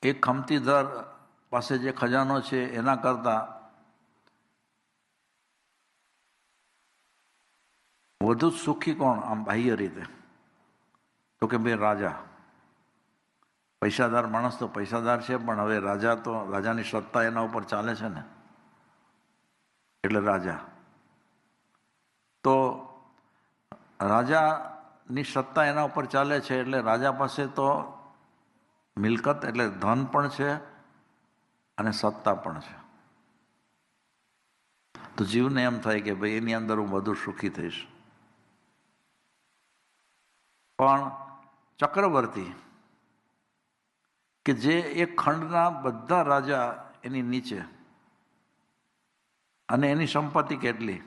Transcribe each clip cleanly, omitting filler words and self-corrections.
એક ખમતીધર પાસે જે ખજાનો છે એના કરતાં વધુ સુખી કોણ આમ બાહ્ય રીતે? તો કે ભાઈ રાજા. પૈસાદાર માણસ તો પૈસાદાર છે, પણ હવે રાજા તો રાજાની સત્તા એના ઉપર ચાલે છે ને, એટલે રાજા. તો રાજાની સત્તા એના ઉપર ચાલે છે એટલે રાજા પાસે તો મિલકત એટલે ધન પણ છે અને સત્તા પણ છે. તો જીવને એમ થાય કે ભાઈ એની અંદર હું વધુ સુખી થઈશ. પણ ચક્રવર્તી કે જે એક ખંડના બધા રાજા એની નીચે, અને એની સંપત્તિ કેટલી,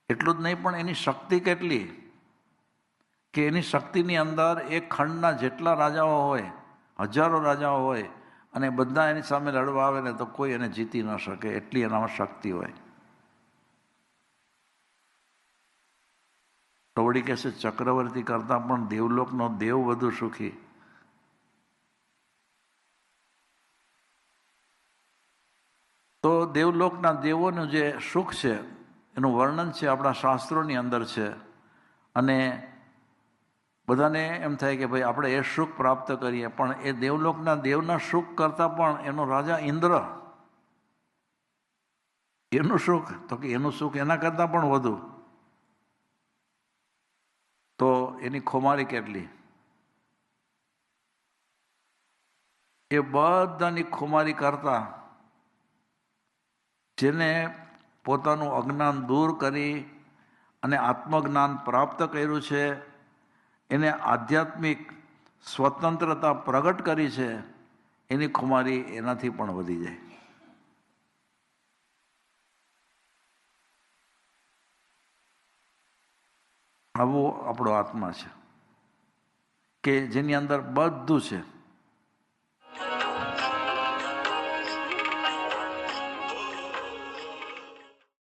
એટલું જ નહીં પણ એની શક્તિ કેટલી કે એની શક્તિની અંદર એક ખંડના જેટલા રાજાઓ હોય, હજારો રાજાઓ હોય, અને બધા એની સામે લડવા આવે ને તો કોઈ એને જીતી ન શકે, એટલી એનામાં શક્તિ હોય. તો વળી કહેશે ચક્રવર્તી કરતાં પણ દેવલોકનો દેવ વધુ સુખી. તો દેવલોકના દેવોનું જે સુખ છે એનું વર્ણન છે આપણા શાસ્ત્રોની અંદર છે. અને બધાને એમ થાય કે ભાઈ આપણે એ સુખ પ્રાપ્ત કરીએ, પણ એ દેવલોકના દેવના સુખ કરતાં પણ એનો રાજા ઇન્દ્ર, એનું સુખ, તો કે એનું સુખ એના કરતાં પણ વધુ. તો એની ખુમારી કેટલી? એ બધાની ખુમારી કરતા જેને પોતાનું અજ્ઞાન દૂર કરી અને આત્મજ્ઞાન પ્રાપ્ત કર્યું છે, એને આધ્યાત્મિક સ્વતંત્રતા પ્રગટ કરી છે, એની ખુમારી એનાથી પણ વધી જાય. આવો આપણો આત્મા છે કે જેની અંદર બધું છે.